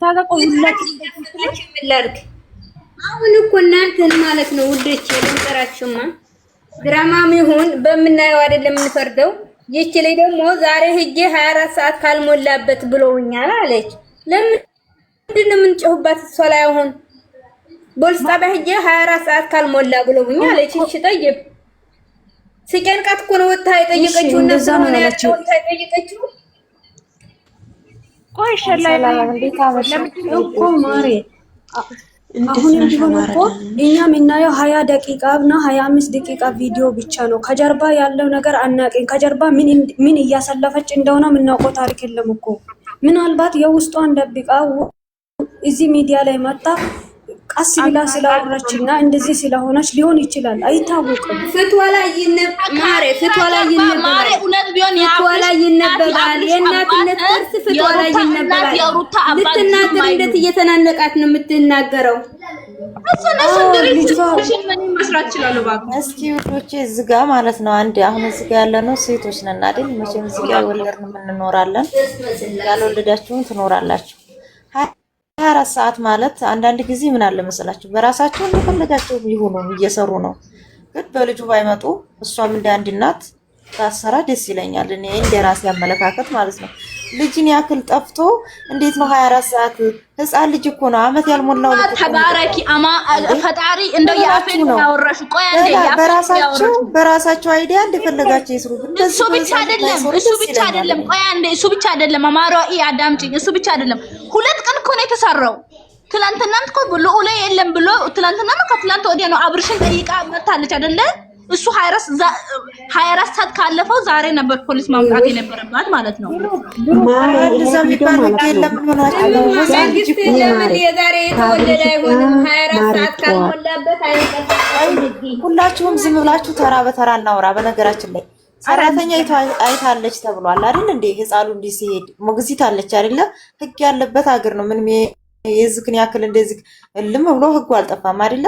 የምታውቀው ሁላችን ላድርግ አሁን እኮ እናንተን ማለት ነው ውዶቼ ልንገራችሁማ ድራማም ይሁን በምናየው አይደለም የምንፈርደው ይቺ ላይ ደግሞ ዛሬ ሂጄ 24 ሰዓት ካልሞላበት ብለውኛል አለች ለምን የምንጮህባት እሷ ላይ አሁን ፖሊስ ጣቢያ ሂጄ 24 ሰዓት ካልሞላ ብለውኛል አለች እሺ ጠይብ ሲቀንቃት እኮ ነው ወጣ የጠየቀችው እና ሆነ ያለው የጠየቀችው ቆይ ሸላይ እንዴት አመሸ እኮ ማሬ አሁንም ቢሆን እኮ እኛ የምናየው 20 ደቂቃ እና 25 ደቂቃ ቪዲዮ ብቻ ነው። ከጀርባ ያለው ነገር አናውቅም። ከጀርባ ምን እያሳለፈች እንደሆነ የምናውቀው ታሪክ የለም እኮ። ምናልባት የውስጧን ደብቃ እዚህ ሚዲያ ላይ መጣ ቀስ ብላ ስላወራችና እንደዚህ ስለሆነች ሊሆን ይችላል። አይታወቅም። ፍትወላ ማሬ ፍትወላ ማሬ እውነት ቢሆን ፍትወላ ይነበባል። የእናትነት ጥርስ ፍትወላ ይነበባል። ልትናገር እንዴት እየተናነቃት ነው የምትናገረው? እስኪ ውዶቼ እዚህ ጋር ማለት ነው አንድ አሁን እዚህ ጋር ያለነው ሴቶች ነን አይደል? መቼም እዚህ ጋር ወለድን እንኖራለን፣ ያልወለዳችሁም ትኖራላችሁ። 24 ሰዓት ማለት አንዳንድ ጊዜ ምን አለ መሰላችሁ በራሳቸው እንደፈለጋቸው ይሁኑ እየሰሩ ነው። ግን በልጁ ባይመጡ እሷም እንደ አንድ እናት ታሰራ ደስ ይለኛል። እኔ እንደራሴ አመለካከት ማለት ነው። ልጅን ያክል ጠፍቶ እንዴት ነው 24 ሰዓት? ህፃን ልጅ እኮ ነው አመት ያልሞላው ልጅ ተባረኪ አማ ፈጣሪ እንደው ያፈን ያወራሽ ቆይ አንዴ በራሳቸው አይዲያ እንደፈለጋቸው ይስሩ። እሱ ብቻ አይደለም ቆይ አንዴ እሱ ብቻ አይደለም አማራው አዳምጪኝ እሱ ብቻ አይደለም 2 ቀን እኮ ነው የተሰራው። ትላንትናም እኮ ለኡላ የለም ብሎ ትላንትናም ከትላንት ወዲያ ነው አብርሽን ጠይቃ መታለች አይደለ? እሱ 24 ሰዓት ካለፈው ዛሬ ነበር ፖሊስ ማምጣት የነበረባት ማለት ነው። ሁላችሁም ዝም ብላችሁ ተራ በተራ እናውራ። በነገራችን ላይ ሰራተኛ አይታለች ተብሏል አይደል እንዴ? ህፃኑ እንዲህ ሲሄድ ሞግዚት አለች አይደለ? ህግ ያለበት ሀገር ነው። ምንም የዝክን ያክል እንደዚህ እልም ብሎ ህጉ አልጠፋም አይደለ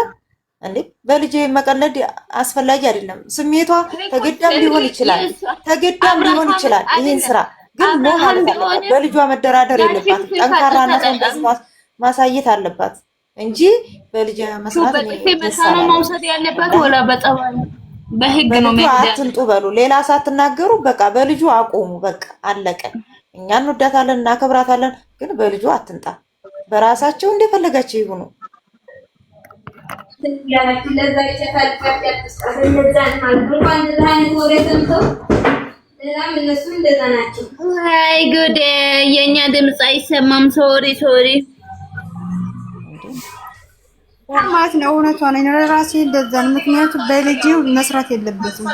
እንዴ? በልጅ መቀለድ አስፈላጊ አይደለም። ስሜቷ ተገዳም ሊሆን ይችላል ይሄን ስራ ግን ነው ማለት ነው። በልጇ መደራደር የለባትም። ጠንካራነቷን ማሳየት አለባት እንጂ በልጅ መስራት ነው መውሰድ ያለባት ወላ በጠባይ በህግ ነው ማለት አትንጡ በሉ። ሌላ ሳትናገሩ በቃ በልጁ አቆሙ። በቃ አለቀ። እኛ እንወዳታለን እናከብራታለን፣ ግን በልጁ አትንጣ። በራሳቸው እንደፈለጋቸው ይሁኑ። አይ ጉድ የኛ ድምጽ አይሰማም። ሶሪ ማለት ነው። እውነቷ ነው። ለራሴ እንደዛ ነው። ምክንያቱም በልጅው መስራት የለበትም።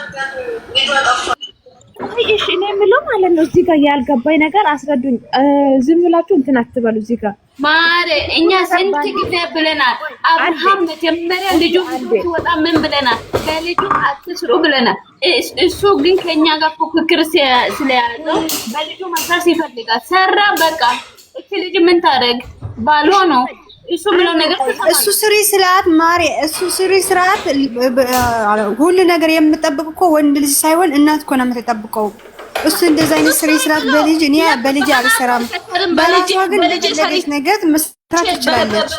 እሺ እኔ የምለው ማለት ነው እዚህ ጋር ያልገባኝ ነገር አስረዱኝ። ዝም ብላችሁ እንትን አትበሉ። እዚህ ጋር ማሬ እኛ ስንት ጊዜ ብለናል። አብርሃም መጀመሪያ ልጁ ሲወጣ ምን ብለናል? በልጁ አትስሩ ብለናል። እሱ ግን ከኛ ጋር ፉክክር ስለያዘው በልጁ መስራት ይፈልጋል። ሰራ በቃ። እቺ ልጅ ምን ታደርግ? ባሏ ነው እሱ ምንም ነገር እሱ ስሪ ስርዓት ማሬ እሱ ስሪ ስርዓት ሁሉ ነገር የምጠብቅ እኮ ወንድ ልጅ ሳይሆን እናት እኮ ነው የምትጠብቀው። እሱ እንደዛ አይነት ስሪ ስርዓት በልጅ እኔ በልጅ አልሰራም። በልጅ ግን ለልጅ ነገር መስራት ትችላለች።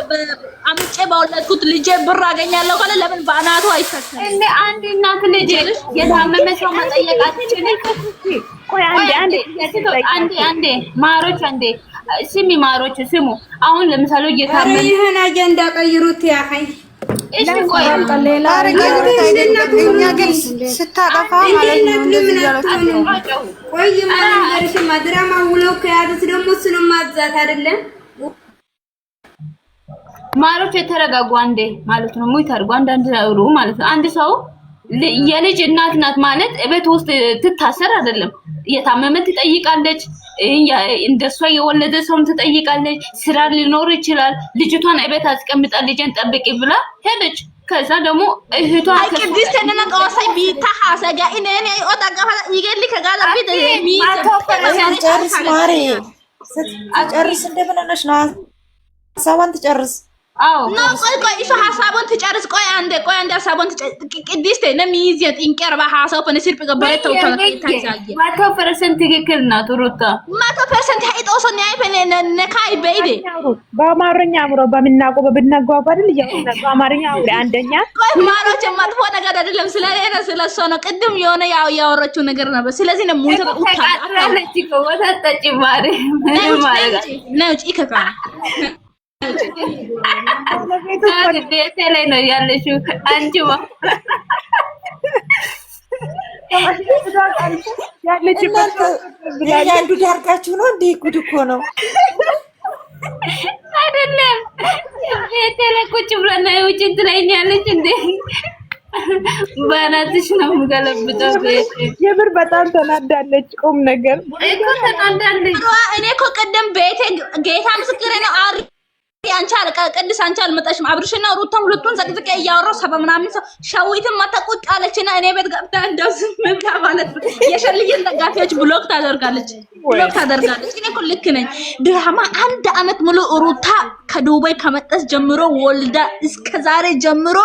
አምጬ ባወለድኩት ልጄ ብር አገኛለሁ ካለ ለምን በአናቱ አይሰከም እንዴ? አንድ እናት ልጅ የታመመ ሰው መጠየቅ አትችልም? ቆይ አንዴ ማሮች አንዴ ስሚ ማሮች ስሙ። አሁን ለምሳሌ እየታመመ ይሄን አጀንዳ ቀይሩት ያhay እሺ ቆይ ሌላ እኛ ግን ስታጠፋ ማለት ነው እንደዚህ ያለው ቆይ ማለት ድራማ ውለው ከያዙት ደግሞ እሱን ማዛት አይደለም። ማሮች የተረጋጉ አንዴ ማለት ነው። ሙይ ታርጉ አንዳንድ አውሩ ማለት ነው። አንድ ሰው የልጅ እናት ናት ማለት እቤት ውስጥ ትታሰር አይደለም። የታመመ ትጠይቃለች፣ እንደሷ የወለደ ሰውም ትጠይቃለች። ስራ ሊኖር ይችላል። ልጅቷን እቤት አስቀምጣ ልጅን ጠብቂ ብላ ሄደች። ከዛ ደግሞ እህቷ ቅድስት እንደና ቀዋሳይ ቢታ ሐሰጋ እኔ ኦታ ጋፋ ይገል ከጋዛ ቢት ጨርስ ማሬ ጨርስ። እንደምን ነሽ ነው ሀሳቧን ትጨርስ። ነው ቆይ እሱ ሐሳቡን ትጨርስ። ቆይ አንዴ ሐሳቡን ቅድስት ለሚይዘት እንቀርባ ሐሳቡ በነሲር በገበለ ተውታለች። 100% ትክክል ናት ሩታ 100% ሀይጦሶ ነው ነካይ በይዴ በአማርኛ አምሮ በሚናቆ በብናጓጓ አይደል ይያውና በአማርኛ አውሪ አንደኛ ቆይ ማሮች መጥፎ ነገር አይደለም ስለሌላ ስለሷ ነው። ቅድም የሆነ ያው ያወራችው ነገር ነበር። ስለዚህ ነው ሙተ አለች እኮ ወተጠጭ ማሪ ነው ይከካ ቤቴ ላይ ነው ያለችው። አንቺማ ያንዱ ዳርጋችሁ ነው እንዴ? ጉድ እኮ ነው አይደለም። ቤቴ ላይ ቁጭ ብለን ነው ውጭ ትለኛለች እንዴ? በእናትሽ ነው የምገለብጠው። የምር በጣም ተናዳለች። ቁም ነገር እኮ ተናዳለች። እኔ እኮ ቅድም ቤቴ ጌታ ምስክሬ ነው አንቺ አለቃ ቅድስ አንቺ አልመጣሽም። አብርሽና ሩታም ሁለቱን ዘቅዝቄ እያወራሁ ሰበ ምናምን ሰው ሸዊትም ማተቁጭ አለችና እኔ ቤት ገብታ እንደዚህ ምብታ ማለት ነው። የሸልየን ደጋፊዎች ብሎክ ታደርጋለች። እኔ እኮ ልክ ነኝ። ድራማ 1 አመት ሙሉ ሩታ ከዱባይ ከመጣች ጀምሮ ወልዳ እስከ ዛሬ ጀምሮ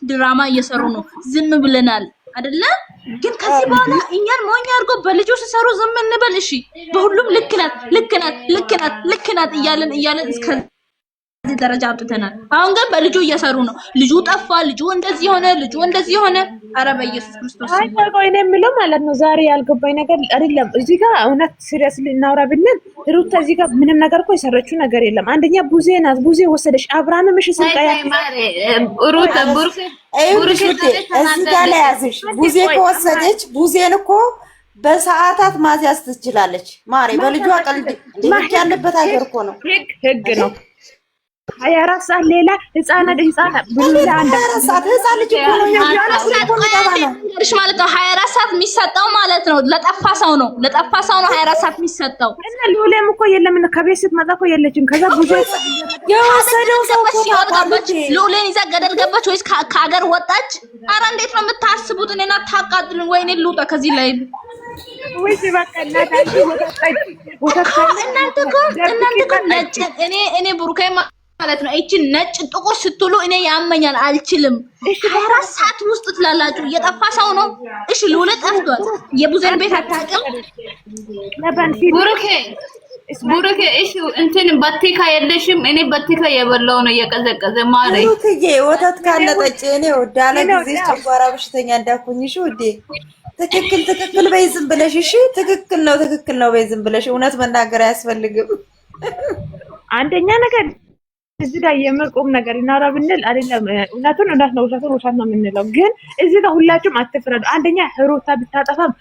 ድራማ እየሰሩ ነው። ዝም ብለናል አይደለ? ግን ከዚህ በኋላ እኛን ሞኝ አድርጎ በልጆች ሲሰሩ ዝም እንበል? እሺ በሁሉም ልክ ናት እያለን እስከ ደረጃ አጥተናል። አሁን ግን በልጁ እየሰሩ ነው። ልጁ ጠፋ፣ ልጁ እንደዚህ ሆነ። አረ በኢየሱስ ክርስቶስ ቆይ ነው የምለው ማለት ነው። ዛሬ ያልገባኝ ነገር አይደለም። እዚህ ጋር እውነት ሲሪየስሊ እናውራ ብንል ሩታ እዚህ ጋር ምንም ነገር እኮ የሰረችው ነገር የለም። አንደኛ ቡዜ ናት። ቡዜ ወሰደሽ አብራንም እሺ ስንቀያ ሩታ ቡርሽ እዚህ ጋር ላይ ያዝሽ። ቡዜ ከወሰደች ቡዜን እኮ በሰዓታት ማዝያዝ ትችላለች። ማሬ በልጇ ቀልድ ያለበት ሀገር እኮ ነው። ህግ ነው። 24 ሰዓት ሌላ ህፃን ብሉላ አንድ 24 ሰዓት ህፃን ልጅ እኮ ነው ያለው ማለት ነው። 24 ሰዓት የሚሰጠው ማለት ነው ለጠፋ ሰው ነው 24 ሰዓት የሚሰጠው። እና ሉሌም እኮ የለም ከቤት ስትመጣ እኮ የለችም። ከዛ ብዙ የወሰደው ሰው እኮ ታውቃለች። ሉሌን ይዛ ገደል ገባች ወይስ ከሀገር ወጣች? ኧረ እንዴት ነው የምታስቡት? እኔና ታቃጥሉኝ። ወይኔ ልውጣ ከዚህ ላይ ወይስ በቃ እናንተ እኮ ነጭ እኔ ብሩኬ ማለት ነው። እቺ ነጭ ጥቁር ስትሉ እኔ ያመኛል፣ አልችልም። 24 ሰዓት ውስጥ ትላላችሁ። እየጠፋ ሰው ነው። እሺ ሉለ ጠፍቷል። የቡዘን ቤት አታውቅም። ቡሩኬ እሺ እንትን በቲካ የለሽም? እኔ በቲካ የበላው ነው እየቀዘቀዘ ማለት ነው። ቡሩኬ ወተት ካለ ጠጪ። እኔ ወዳለ ጊዜ ጨጓራ በሽተኛ እንዳኩኝ። እሺ ውዴ ትክክል በይ ዝም ብለሽ። እሺ ትክክል ነው በይ ዝም ብለሽ። እውነት መናገር አያስፈልግም። አንደኛ ነገር እዚህ ጋር የምርቁም ነገር እናውራ ብንል አይደለም እውነቱን እውነት ነው፣ ውሸቱን ነው የምንለው። ግን እዚህ ጋር ሁላችሁም አትፍረዱ። አንደኛ ሩታ ብታጠፋም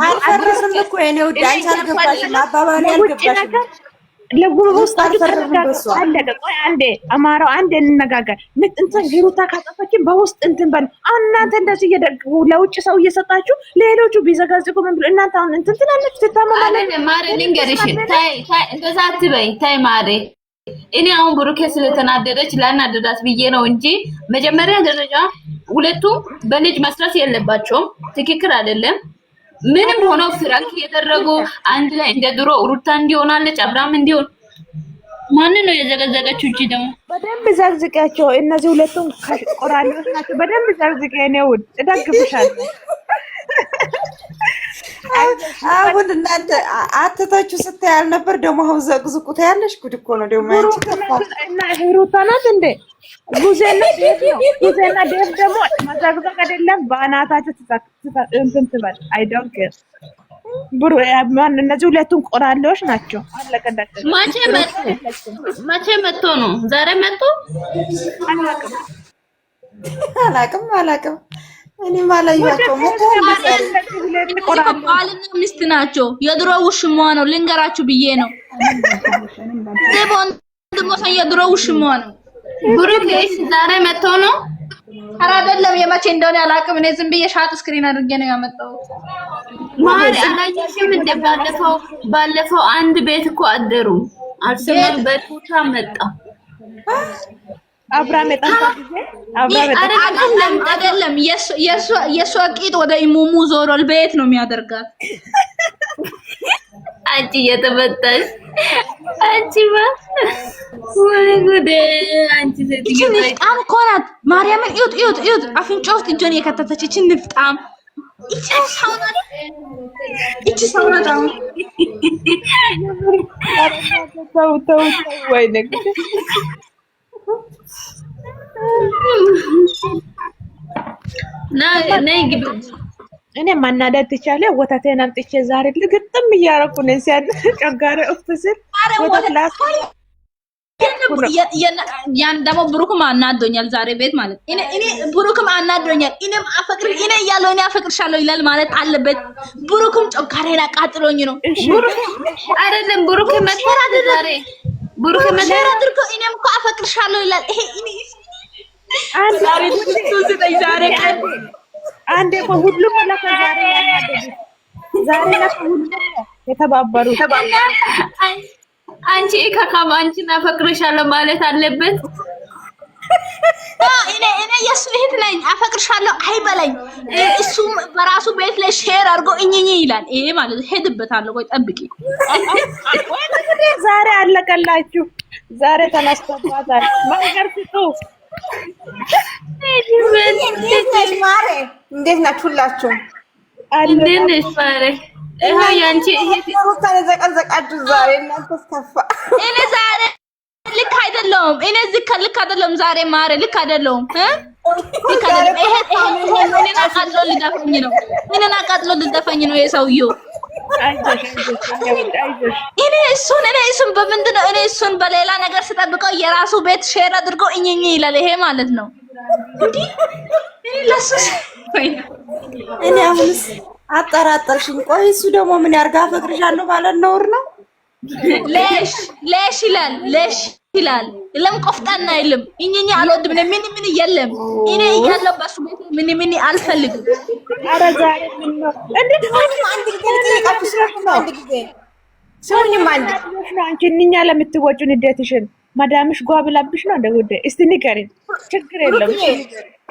አልፈረስም እኮ የኔ ውድ አንቺ አልገባሽም። አባባሌ አልገባሽም። ቆይ አንዴ አማራው አንዴ እንነጋገር። እንትን ሩታ ካጠፋችን በውስጥ እንትን በል። እናንተ እንደዚህ ለውጭ ሰው እየሰጣችሁ ሌሎቹ ቢዘጋዝቁ ምን ብሎ እናንተ አሁን እንትን ትላለች ትታመማለች። ማሬ ልንገርሽ፣ ታይ እንደዛ አትበይ። ታይ ማሬ እኔ አሁን ብሩኬ ስለተናደደች ላናደዳት ብዬ ነው እንጂ መጀመሪያ ደረጃ ሁለቱም በልጅ መስራት የለባቸውም። ትክክል አይደለም። ምንም ሆኖ ፍራንክ እየደረጉ አንድ ላይ እንደ ድሮ ሩታ እንዲሆናለች አብርሃም እንዲሆን ማን ነው የዘገዘገችው? እቺ ደግሞ በደንብ ዘግዝቂያቸው። እነዚህ ሁለቱም ቆራሌዎች ናቸው። በደንብ ዘግዝቂ። እኔው እደግፍሻለሁ። አሁን እናንተ አትተቹ ስታያል ነበር። ደግሞ አሁን ዘቅዝቁ ታያለሽ። ጉድ እኮ ነው ደግሞ አንቺ ተፋ እና ሩታ ናት እንዴ? ጉዜና ዴቭ ደግሞ መዘግዘቅ አይደለም በአናታቸው እንትን ትበል። አይ ዶንት ኬር ብሩ ማን እነዚህ ሁለቱም ቆራሌዎች ናቸው። አለቀዳቸው። መቼ መጥቶ ነው? ዛሬ መጥቶ አላቅም እኔ ማላያቸው ባልና ሚስት ናቸው። የድሮ ውሽሟ ነው ልንገራችሁ ብዬ ነው። የድሮ ውሽሟ ነው። ብሩክ ዛሬ መጥቶ ነው? ኧረ አይደለም፣ የመቼ እንደሆነ አላውቅም። እኔ ዝም ብዬ ሻት ስክሪን አድርጌ ነው ያመጣሁት። ማሪ አላየሽም እንደ ባለፈው አንድ ቤት እኮ አደሩ። አልሰማም። በቱታ መጣ አብራም አይደለም። የሷ ቂጥ ወደ ኢሙሙ ዞሯል። ቤት ነው የሚያደርጋት። አንቺ እየተመታሽ አንቺ ወይ ጉዴ! አንቺ ሴትዮ ንፍጣም እኮ ናት። ማርያምን እዩት አፍንጫ ውስጥ እጇን የከተተች እቺ ንፍጣም እቺ ሰው ናት። ተው ወይ ነገር ነይ ግቢ። እኔ ማናደድ ትቻለ። ወተቴን አምጥቼ ዛሬ ልግጥም እያደረኩ ነው። ሲያድ ጨጋረ ኦፍስል ወተት ላስ ያን ደግሞ ብሩክም አናዶኛል ዛሬ ቤት ማለት እኔ ብሩክም አናዶኛል። እኔም እኔ እያለሁ እኔ አፈቅርሻለሁ ይላል ማለት አለበት። ብሩክም ጨጋሬን አቃጥሎኝ ነው። አይደለም ብሩክ መተራት ዛሬ ብሩክ መተራት አድርጎ እኔም እኮ አፈቅርሻለሁ ይላል። ይሄ አንዴ ሁሉም ለካ ዛሬ ያናደዱ ዛሬ ለካ ሁሉም የተባበሩ አንቺ ከካም አንቺን አፈቅርሻለሁ ማለት አለበት። እኔ የሱ እህት ነኝ አፈቅርሻለሁ አይበለኝ። እሱም በራሱ ቤት ላይ ሼር አድርጎ እኝኝ ይላል። ይሄ ማለት ሄድበታለሁ። ቆይ ጠብቂ። ዛሬ አለቀላችሁ። ዛሬ ተነስተባታል። ማንገር ፍቱ። ማሬ እንዴት ናችሁ ሁላችሁ? እንዴት ነሽ ማሬ? ይሄ ያንቺ እህት ሩታን ዘቀዘቃችሁ ዛሬ እናንተ ተስፋ እኔ ዛሬ ልክ አይደለም። እኔ ልክ አይደለም ዛሬ ማሬ ልክ አይደለም። ልክ አይደለም። ይሄ እኔን አቃጥሎ ሊደፈኝ ነው። እኔን አቃጥሎ ሊደፈኝ ነው የሰውየው። እኔ እሱን በምንድን ነው እኔ እሱን በሌላ ነገር ስጠብቀው የራሱ ቤት ሼር አድርጎ እኝኝ ይላል። ይሄ ማለት ነው እንዴ? እኔ ለሱስ እኔ አሁንስ አጠራጠርሽኝ። ቆይ እሱ ደግሞ ምን ያርጋ? አፈቅርሻለሁ ማለት ነውር ነው? ሌሽ ይላል። ለም ቆፍጣና አይልም። እኝኝ አልወድም። ምን የለም። እኔ እያለሁ በሱ ቤት ምን አልፈልግም። ኧረ ዛሬ ምን ነው እንዴት አንድ ጊዜ ሰውኝም አንድ ነው አንቺ እኛ ለምትወጪው ንዴትሽን ማዳምሽ ጓብላብሽ ነው እንደ ጉዳይ። እስቲ ንገሪኝ። ችግር የለም።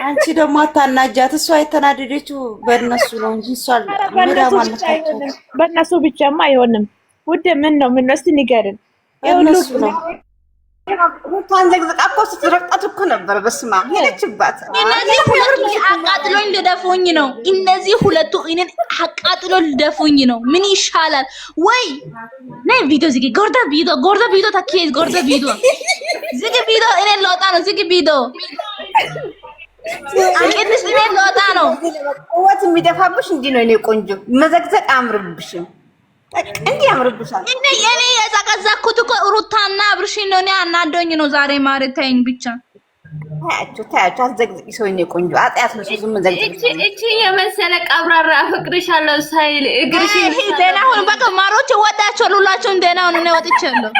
አንቺ ደግሞ አታናጃት። እሷ የተናደደችው በእነሱ ነው እንጂ እሷ በእነሱ ብቻማ አይሆንም። ውዴ ምን ነው እስቲ ንገሪን። እነሱ ነው ሩታን ዘግዝቃ እኮ ስትረግጣት እኮ ነበር። በስመ አብ ሄደችባት። እነዚህ ሁለቱ አቃጥሎኝ ልደፉኝ ነው። እነዚህ ሁለቱ እኔን አቃጥሎ ልደፉኝ ነው። ምን ይሻላል? ወይ ነይ ቪዲዮ ዝጊ። ጎርዳ ቪዲዮ ታኪዝ ጎርዳ ቪዲዮ ዝጊ። ቪዲዮ እኔ ልወጣ ነው። ዝጊ ቪዲዮ አንቺስ እኔ ልወጣ ነው። ወት የሚደፋብሽ እንዲህ ነው። እኔ ቆንጆ መዘግዘቅ አያምርብሽም። እንዴ ያምርብሻል። እኔ የዘቀዘቅኩት እኮ ሩታና አብርሽን ነው። እኔ አናዶኝ ነው ዛሬ ማርታይን ብቻ ታያችሁ አዘግዝቂ። ሰውዬ ቆንጆ አጥያት ነው። ዝም ዘግዝቂ። እቺ የመሰለ ቀብራራ አፈቅርሻለሁ ሳይል እግርሽ ደህና ሁን። በቃ ማሮች ወዳቸው ሁላችሁም ደህና ሁኑ። ነው ወጥቻለሁ።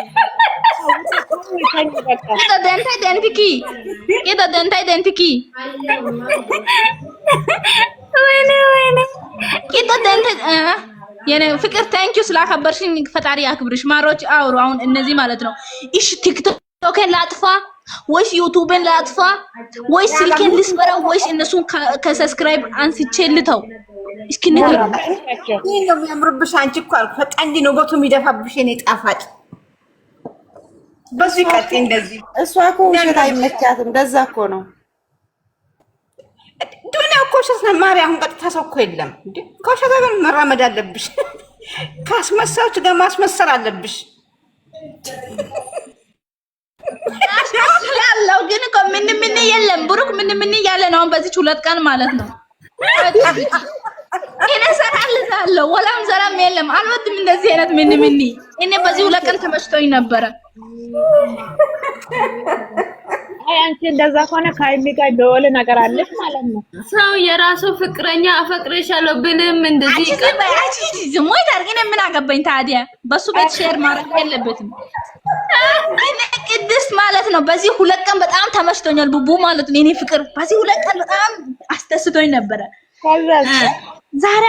ደንታይደንቲኪ የኔ ፍቅር ታንኪዩ ስላከበርሽኝ ፈጣሪ ያክብርሽ። ማሮች አውሩ አሁን እነዚህ ማለት ነው። እሺ ቲክቶክን ላጥፋ ወይስ ዩቲዩብን ላጥፋ ወይስ ስልኬን ልስበረው ወይስ እነሱን ከሰብስክራይብ አንስቼ ልተው? እስኪ ንገሩ። ይሄ ነው የሚያምርብሽ። አንቺ እኮ አልኩ ፈጣንጂ ነው ቦቱ የሚደፋብሽ። የኔ ጣፋጭ በዚህ ቀጥ እንደዚህ እሷ እኮ ውሸት አይመቻትም። እንደዛ እኮ ነው ዱንያ እኮ ውሸት ነው። ማርያም ቀጥታ ሰው እኮ የለም እንዴ። ከውሸት ጋር መራመድ አለብሽ። ካስመሰሎች ጋር ማስመሰል አለብሽ። ያለው ግን እኮ ምን የለም። ብሩክ ምን ያለ ነው በዚህ ሁለት ቀን ማለት ነው። እኔ ሰራልታለሁ ወላም ዘራም የለም። አልወድም እንደዚህ አይነት ምን እኔ በዚህ ሁለት ቀን ተመችቶኝ ነበረ። አይ አንቺ እንደዛ ከሆነ ከሀይሚ ጋር ደወል ነገር አለሽ ማለት ነው። ሰው የራሱ ፍቅረኛ አፈቅርሻለሁ ብልም እንደዚህ ዝሞይ ታርገን ምን አገባኝ ታዲያ? በሱ ቤት ሼር ማድረግ የለበትም። እኔ ቅድስት ማለት ነው በዚህ ሁለት ቀን በጣም ተመችቶኛል። ቡቡ ማለት ነው። እኔ ፍቅር በዚህ ሁለት ቀን በጣም አስደስቶኝ ነበረ። ዛሬ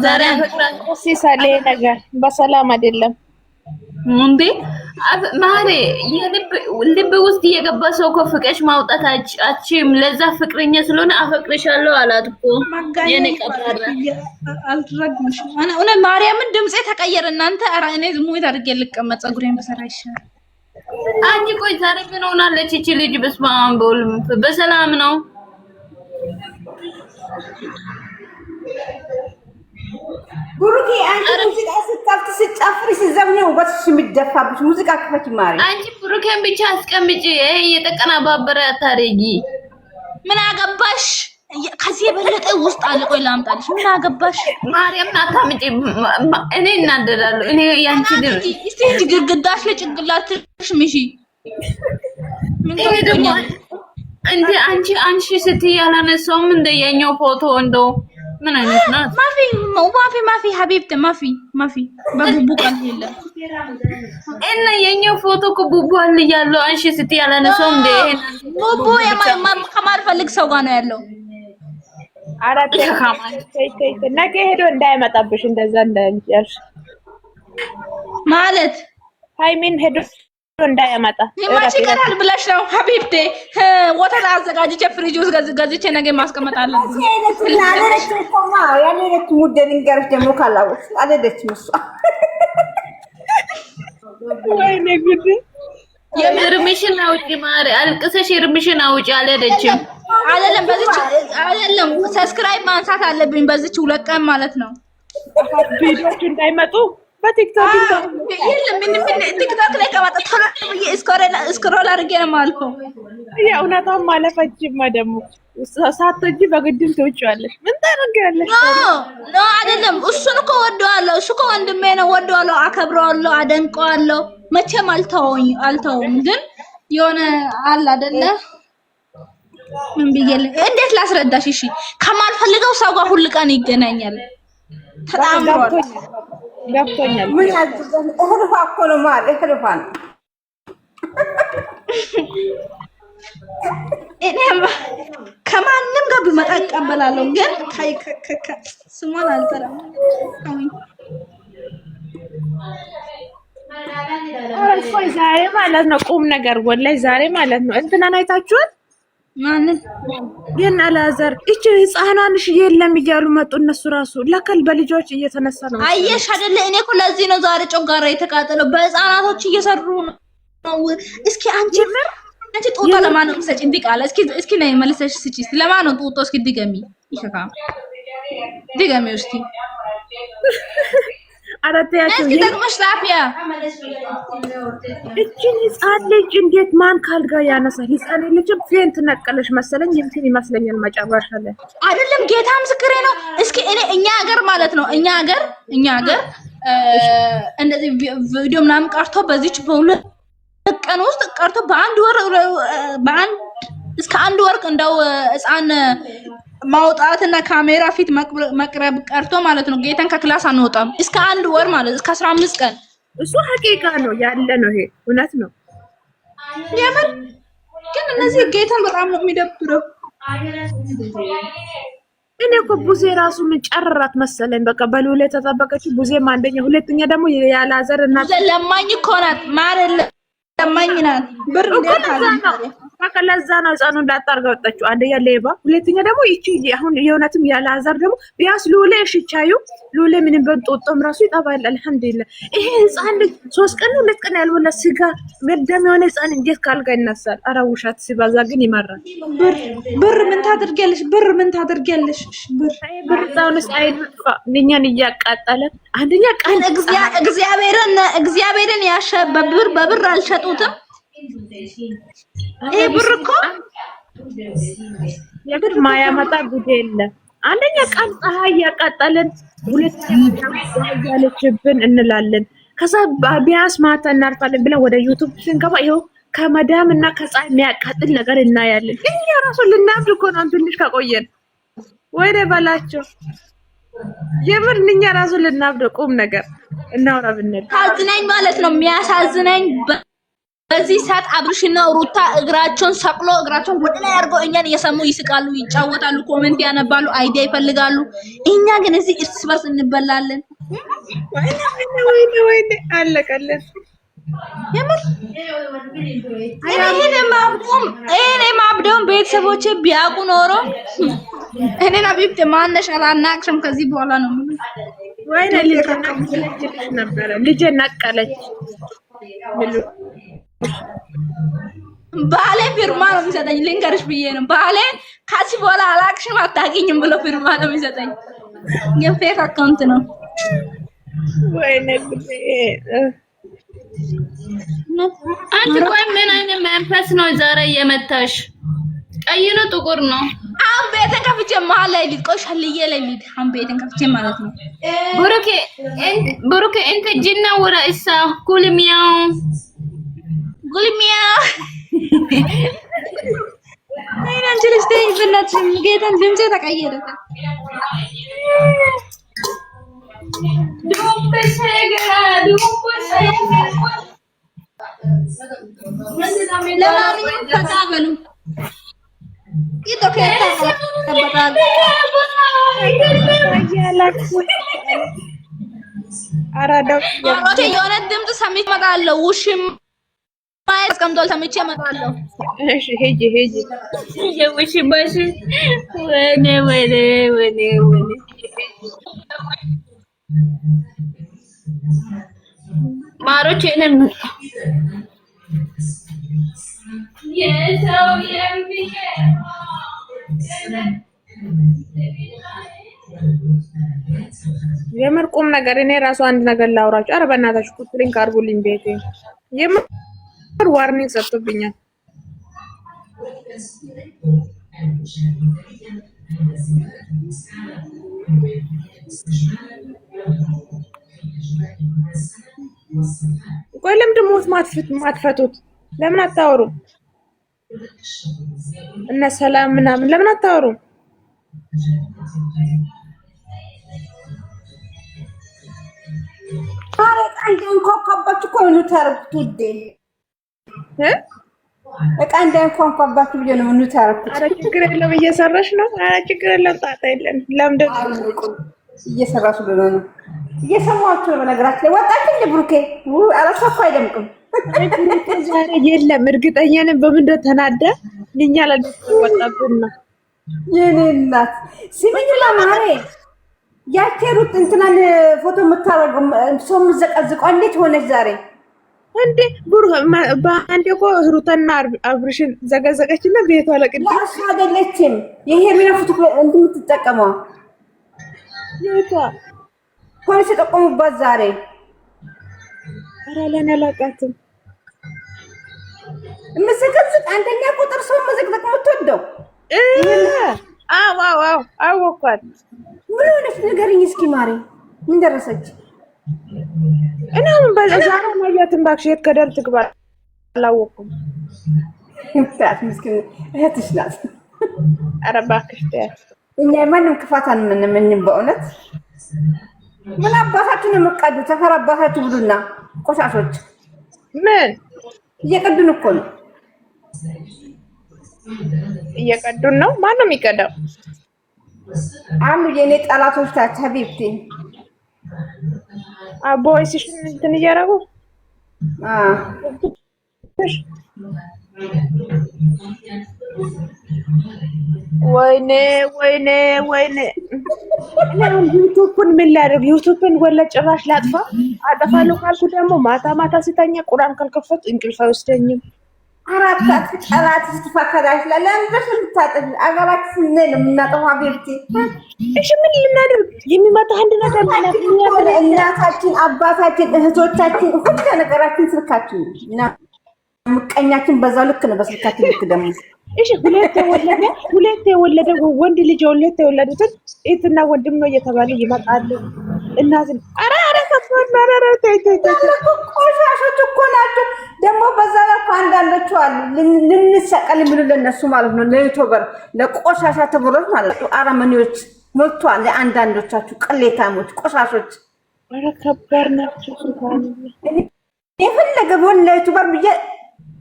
ዛሬ ፍቅራችሁ ሲሳለ ነገር በሰላም አይደለም እንዴ? ማሬ ልብ ውስጥ የገባ ሰው እኮ ፍቅሽ ማውጣት አችም ለዛ ፍቅረኛ ስለሆነ አፈቅርሻለሁ አላት እኮ የኔ ቀባራ አልረግምሽ እኔ ማርያምን ድምጼ ተቀየረ እናንተ ኧረ እኔ ዝሙት አድርጌ ልቀመጥ ፀጉሬን በሰራ ይሻላል አንቺ ቆይ ዛሬ ምን ሆናለች እቺ ልጅ በስመ አብ ወወልድ በሰላም ነው ብሩኬ አንቺ ሙዚቃ ስትከፍት ስትጨፍሪ ስትዘፍኚው በትሽ የሚደፋብሽ ሙዚቃ ክፈች ማሪ አንቺ ብሩኬን ብቻ አስቀምጪ እየተቀናባበረ አታረጊ ምን አገባሽ ከዚህ የበለጠ ውስጥ አለ ቆይ ላምጣልሽ ምን አገባሽ ማርያም አታምጪ እኔ እናደዳለሁ እኔ ያንቺ ድር እስቲ ግድግዳሽ ለጭንቅላትሽ ምሺ ምን ተገኛል እንዴ አንቺ ስትይ ያላነሳውም እንደ የኛው ፎቶ እንደው ምን አይነት ናት ማፊ ሀቢብቲ ማፊ በቡቡ ቃል የለም እና የኛው ፎቶ እኮ ቡቡ አለ ያለው አንቺ ስትይ ያላነሳውም እንደ ቡቡ ከማልፈልግ ሰው ጋር ነው ያለው አራት ነገ ሄዶ እንዳይመጣብሽ እንደዛ እንዳንጨርሽ ማለት ሃይሚን ሄዶ እንዳይመጣ ማሽ ይቀራል ብለሽ ነው ሀቢብቴ ወተት አዘጋጅቼ ፍሪጅ ውስጥ ገዝቼ ነገ ማስቀመጥ አለብኝ ስለዚህ ቆማ ያለች ሙደ ልንገርሽ ደግሞ ካላወቅሽ አለች ምሷ ወይኔ ጉድ የርምሽን አውጪ ማሪ አልቅሰሽ የርምሽን አውጪ አለደችም አይደለም ሰብስክራይብ ማንሳት አለብኝ በዚች 2 ቀን ማለት ነው ቪዲዮቹ እንዳይመጡ በቲክቶክ የለም ምን ቲክቶክ ላይ ከመጣ ስክሮል አድርጌ ነው የማልፈው የእውነታውን ማለፈችማ ደግሞ ሳትወጂ በግድም ትውጪዋለሽ ምን ታደርጊያለሽ ኖ አይደለም እሱን እኮ ወደዋለሁ እሱ እኮ ወንድሜ ነው ወደዋለሁ አከብረዋለሁ አደንቀዋለሁ መቼም አልተውም ግን የሆነ አለ አይደለ ምን ብዬሽ እንዴት ላስረዳሽ እሺ ከማልፈልገው ሰው ጋር ሁሉ ቀን ይገናኛል ተጣምሯል ገብቶኛል ምን ያድርገን እህልፋ እኮ ነው ማለት እህልፋ ነው እኔም ከማንም ጋር ብመጣ እቀበላለሁ ግን ስሟን አልጠራም አይ ዛሬ ማለት ነው ቁም ነገር ወላይ ዛሬ ማለት ነው እንትናን አይታችኋል ማንን ግን አላዘር እቺ ህፃናንሽ የለም እያሉ መጡ እነሱ ራሱ ለከል በልጆች እየተነሳ ነው አየሽ አይደለ እኔ እኮ ለዚህ ነው ዛሬ ጮጋራ የተቃጠለው በህፃናቶች እየሰሩ ነው እስኪ አንቺ ጡጦ ለማን ነው የምትሰጪ እንዲቃለ እስኪ ነይ መልሰሽ ስጪ ለማን ነው ጡጦ እስኪ ድገሚ ይፈካ ድገሚ እስኪ አራተያቸው ይደግመሽ ላፊያ እቺን ህፃን ልጅ እንዴት ማን ካልጋ ያነሳል ህፃን ልጅም ፌንት ነቀለሽ መሰለኝ እንትን ይመስለኛል መጨረሻ ላይ አይደለም ጌታ ምስክሬ ነው እስኪ እኛ ሀገር ማለት ነው እኛ ሀገር እንደዚህ ቪዲዮ ምናምን ቀርቶ በዚች በሁለት ቀን ውስጥ ቀርቶ በአንድ እስከ አንድ ወር እንደው ህፃን ማውጣትና ካሜራ ፊት መቅረብ ቀርቶ ማለት ነው ጌታን ከክላስ አንወጣም እስከ አንድ ወር ማለት እስከ 15 ቀን እሱ ሐቂቃ ነው ያለ ነው ይሄ እውነት ነው የምን ግን እነዚህ ጌታን በጣም ነው የሚደብረው እኔ እኮ ቡዜ ራሱ ምን ጨረራት መሰለኝ በቃ በሉሌ ተጠበቀች ቡዜም አንደኛ ሁለተኛ ደግሞ ያላዘር እና ለማኝ እኮ ናት ማረለ ለማኝ ናት ብር እንደታለ በቃ ለዛ ነው ህፃኑ እንዳታርጋ ወጣችው አንደኛ ሌባ ሁለተኛ ደግሞ ይቺ አሁን የእውነትም ያላዘር ደግሞ ቢያስ ሉሌ እሺቻዩ ሉሌ ምንም በንጦጦም ራሱ ይጣባል አልሐምዱሊላህ ይሄ ህፃን 3 ቀን 2 ቀን ያልወለ ስጋ መደም የሆነ ህፃን እንዴት ካልጋ ይነሳል ኧረ ውሸት ሲባዛ ግን ይመራል ብር ምን ታደርጊያለሽ ብር ዛውንስ አይጥፋ እኛን እያቃጠለን አንደኛ ቀን እግዚአብሔርን ያሸበብር በብር አልሸጡትም ይሄ ብር እኮ የብር ማያመጣ ጉድ የለም አንደኛ ቀን ፀሐይ ያቃጠለን ሁለተኛ ያለችብን እንላለን ከዛ ቢያስ ማታ እናርፋለን ብለን ወደ ዩቲዩብ ስንገባ ይሄው ከመዳም እና ከፀሐይ የሚያቃጥል ነገር እናያለን እኛ ራሱ ልናብድ እኮ ነው ትንሽ ከቆየን ወይኔ በላቸው የምር እኛ ራሱ ልናብድ ቁም ነገር እናውራ ብንል ታዝነኝ ማለት ነው የሚያሳዝነኝ በዚህ ሰዓት አብርሽና ሩታ እግራቸውን ሰቅሎ እግራቸውን ወደ ላይ አድርገው እኛን እየሰሙ ይስቃሉ ይጫወታሉ ኮሜንት ያነባሉ አይዲያ ይፈልጋሉ እኛ ግን እዚህ እርስ በርስ እንበላለን ወይኔ አለቀለን የምር እኔ ማብደውን ቤተሰቦቼ ቢያውቁ ኖሮ እኔና ቢብት ማነሽ አላናቅሽም ከዚህ በኋላ ነው ወይኔ ልጅ ነበረ ልጅ ነቀለች ባሌ ፊርማ ነው የሚሰጠኝ ልንገርሽ ብዬ ነው ባሌ ከዚህ በኋላ አላቅሽም አታውቂኝም ብሎ ፊርማ ነው የሚሰጠኝ ግን ፌክ አካውንት ነው ወይኔ አንቺ ቆይ ምን አይነት መንፈስ ነው ዛሬ የመታሽ? ቀይ ነው ጥቁር ነው? አሁን ቤትን ከፍቼ መሀል ላይ ሊቆሻልዬ ላይ ሊድ አሁን ቤትን ከፍቼ ማለት ነው ብሩኬ እንት ጅና ወራ እሳ ኩልሚያው አይን አንቺ ልጅ ተይ በእናትሽ ጌታን ድምጼ ተቀየረ ለማንኛውም ተቃበሉ የሆነ ድምፅ ሰምቼ እመጣለሁ ውሽም አስቀምጧል ሰምቼ እመጣለሁ እሺ ሂጂ የውሽማሽ ወኔ ማሮች እኔን የሰው የሚገ የምር ቁም ነገር እኔ ራሱ አንድ ነገር ላውራችሁ። ኧረ በእናታችሁ ቁጥሪን ካርጉልኝ ቤቴ የምር ዋርኒንግ ሰጥቶብኛል። ቆይ ለምንድን ነው ማትፈቱት? ለምን አታወሩም? እነ ሰላም ምናምን ለምን አታወሩም? አረ ቀንደን ኮከባችሁ እኮ ነው ታረኩት ውዴ ቀንደን ኮከባችሁ ብዬ ነው ምን ታረኩት። አረ ችግር የለም እየሰራሽ ነው። አረ ችግር የለም ጣጣ የለም። ለምን እየሰራሽ ነው? እየሰማችሁ ነው። በነገራችን ላይ ወጣች እንደ ብሩኬ አላሳፋ አይደምቅም። ዛሬ የለም እርግጠኛ ነኝ። በምን ተናዳ ልኛ ወጣብና የኔ እናት ሲሚኝላ ማሬ ያቸሩት እንትናን ፎቶ የምታረገው ሰው የምዘቀዝቀው እንዴት ሆነች ዛሬ? እንዴ በአንዴ እኮ ሩታና አብርሽን ዘቀዘቀችና ቤቷ ለቅድ እሱ አይደለችም። ይሄ ምን ፎቶ እንትን የምትጠቀመው ቤቷ ፖሊስ ተጠቆሙባት ዛሬ። ኧረ ለኔ አላውቃትም። የምትዘቀዝቅ አንደኛ ቁጥር ሰው መዘቅዘቅ የምትወደው አዎ አወኳት። ምን ሆነች ንገሪኝ እስኪ ማሬ፣ ምን ደረሰች? እናም በዛሬ ማያትን ባክሽ የት ከደር ትግባ አላወኩም። እንታት ምስኪን እህትሽ ናት። ኧረ እባክሽ ተያት። እኛ ማንም ክፋት አንምንም በእውነት ምን አባታችሁ ነው የምትቀዱ? ተፈራ አባታችሁ ብሉና ቆሻሾች ምን እየቀዱን እኮ ነው። እየቀዱን ነው። ማን ነው የሚቀዳው? አሉ የኔ ጠላቶች ታች ሀቢብቲ አቦይስሽ እንትን እያደረጉ ወይኔ ዩቱብን ምን ላድርግ? ዩቱብን ወላ ጭራሽ ላጥፋ? አጠፋለሁ ካልኩ ደግሞ ማታ ስተኛ ቁርአን ካልከፈቱ እንቅልፍ አይወስደኝም። አራታት ጠላት ስትፈከራሽ ለለምበሽ ልታጠፍ አገራት ስነ ነው የምናጠፋው። ሀቢብቲ እሺ ምን ልናድርግ? የሚመጣ አንድ ነገር ማለት ነው። እናታችን፣ አባታችን፣ እህቶቻችን ሁሉ ነገራችን ስልካችን እና ምቀኛችን በዛው ልክ ነው። በስልካችን ልክ ደግሞ እሺ ሁለት የወለደ ወንድ ልጅ ሁለት የወለዱትን እህትና ወንድም ነው እየተባለ ይመጣሉ። እናትን አረ ቆሻሾች እኮ ናቸው። ደግሞ በዛ ላይ አንዳንዶቹ አሉ ልንሰቀል የሚሉ ለነሱ ማለት ነው ለዩቲዩበር ለቆሻሻ ተብሎት ማለት ነው። አረመኔዎች ሞልቷል። ለአንዳንዶቻችሁ ቅሌታሞች ቆሻሾች አረ ከባድ ናቸው። የፈለገ ቢሆን ለዩቲዩበር ብዬ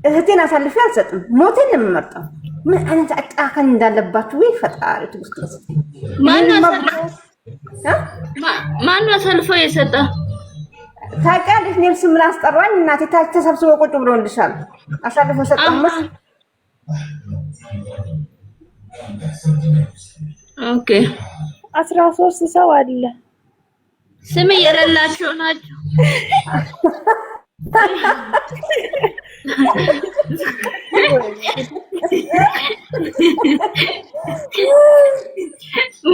እህቴን አሳልፌ አልሰጥም። ሞቴን ነው የምመርጠው። ምን አይነት አጫካኝ እንዳለባችሁ ወይ ፈጣሪ ትውስጥ ማን አሳልፎ የሰጠ? ታውቂያለሽ ኔልስ ምን አስጠራኝ እናቴ ታች ተሰብስበው ቁጭ ብለውልሻል አሳልፎ ሰጠሙስ ኦኬ 13 ሰው አለ ስም የሌላቸው ናቸው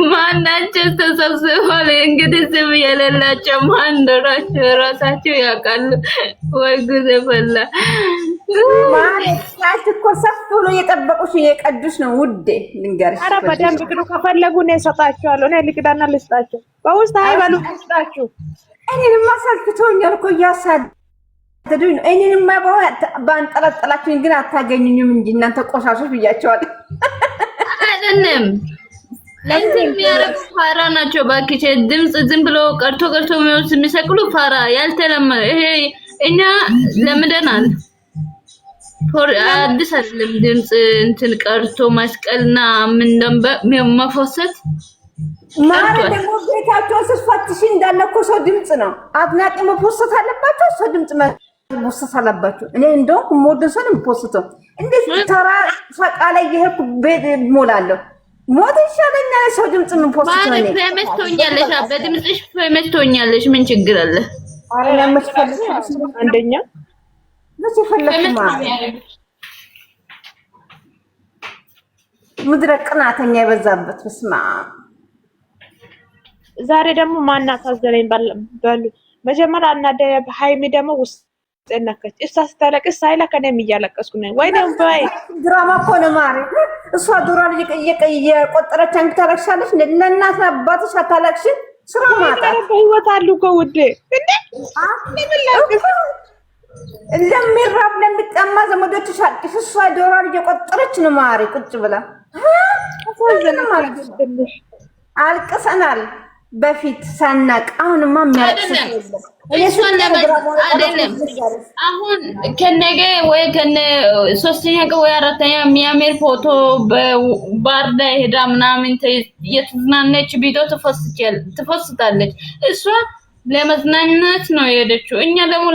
ማናቸው ተሰብስበው እንግዲህ ስም የሌላቸው ማን እንደራቸው ራሳቸው ያውቃሉ ወይ ጉድ ፈላ ማለት ታትኮ ሰፍ ብሎ የጠበቁሽ የቀዱስ ነው ውዴ ልንገርሽ አረ በደንብ ግን ከፈለጉ ነው እሰጣቸዋለሁ እኔ ልቅዳና ልስጣቸው በውስጥ አይበሉ ልስጣቸው እኔንማ ሰልችቶኛል እኮ እያሳደዱኝ ነው እኔንማ ባንጠለጠላችሁኝ ግን አታገኙኝም እንጂ እናንተ ቆሻሾች ብያቸዋለሁ አይደለም ለዚህ የሚያረጉ ፋራ ናቸው ባክቼ ድምጽ ዝም ብሎ ቀርቶ የሚሰቅሉ ፋራ ያልተለመደ ይሄ እኛ ለምደናል አዲስ አይደለም ድምጽ እንትን ቀርቶ መስቀልና ምን መፈሰት ማለት ደግሞ ቤታቸው ስፈትሽ እንዳለ እኮ ሰው ድምጽ ነው አድናቂ መፖሰት አለባቸው ሰው ድምጽ መፖሰት አለባቸው እኔ እንደው ሞደሰን መፖሰተው እንደዚህ ተራ ፈቃለ ይሄኩ ቤት ሞላለሁ ሞት ይሻለኛል ሰው ድምጽ መፖሰት ነው ማለት ፈመስቶኛለሽ በድምጽሽ ፈመስቶኛለሽ ምን ችግር አለ አረ ለምትፈልግ አንደኛ ለዚህ ፈለክማ ምድረ ቅናተኛ የበዛበት በስማ ዛሬ ደግሞ ማናት አዘለኝ ባሉ መጀመሪያ እናደ ሃይሚ ደግሞ ውስጥ ነከች እሷ ስታለቅስ ሳይላ ከነም እያለቀስኩ ነኝ ወይ ነው ባይ ድራማ እኮ ነው ማሪ እሷ ዶራል እየቆጠረች አንቺ ታለቅሻለሽ ለእናት አባትሽ አታለቅሽ ስራ ማጣት በህይወት አሉ እኮ ውዴ እንዴ ለሚራብ ለሚጠማ ዘመዶች ሻልቅሽ እሷ ዶራል እየቆጠረች ነው ማሪ ቁጭ ብላ አልቅሰናል በፊት ሳናቅ አሁንማ የሚያለቅስ አይደለም አሁን ከነገ ወይ ከነ ሶስተኛ ቀን ወይ አራተኛ የሚያምር ፎቶ በባር ላይ ሄዳ ምናምን የተዝናነች ቪዲዮ ትፈስታለች እሷ ለመዝናናት ነው የሄደችው እኛ ደግሞ